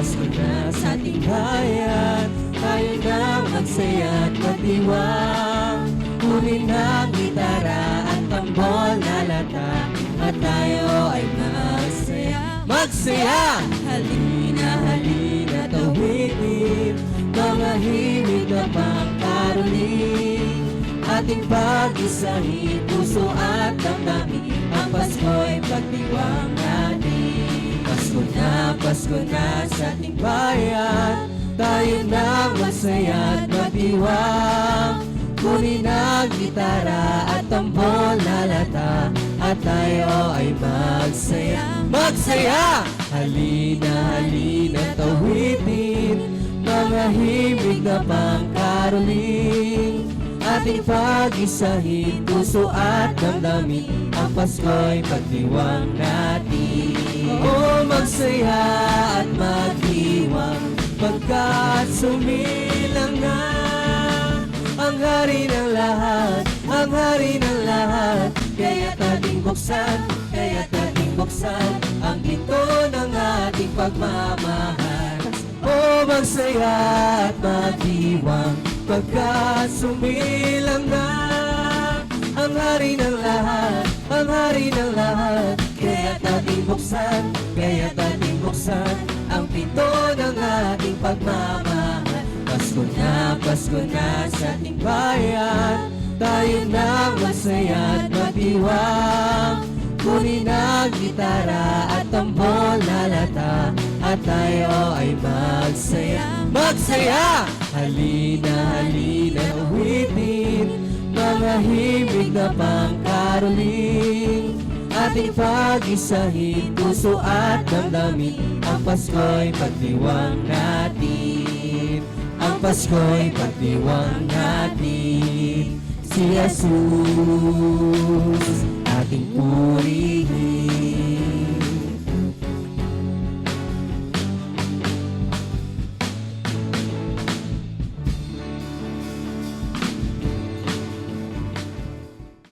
Pasko na sa ating bayan, tayo na magsaya at magdiwang. Kunin ang gitara at tambol na lata, at tayo ay magsaya. Magsaya! Halina, halina, tawitin mga himig na pangkaroling. Ating pag-isahin, puso at damdamin, ang Pasko'y pagdiwang natin. Pasko na sa ating bayan, tayo na masaya at magdiwang. Kunin ang gitara at tambol na lata, at tayo ay magsaya. Magsaya! Halina, halina, tawitin mga himig na pangkaroling. Ating pag-isahin, puso at damdamin, ang Pasko'y pagdiwang natin. O magsaya at magdiwang, pagkat sumilang na ang hari ng lahat, ang hari ng lahat. Kaya't ating buksan ang pinto ng ating pagmamahal. O magsaya at magdiwang, pagkat sumilang na ang hari ng lahat, ang hari ng lahat. Kaya't ating buksan ang pinto ng ating pagmamahal. Pasko na sa ating bayan, tayo na masaya at magdiwang. Kunin ang gitara at tambol na lata, at tayo ay magsaya. Magsaya! Halina, halina, awitin mga himig na pangkaroling. Ating pag-isahin, puso at damdamin, ang Pasko'y pagdiwang natin. Ang Pasko'y pagdiwang natin. Si Jesus ating purihin.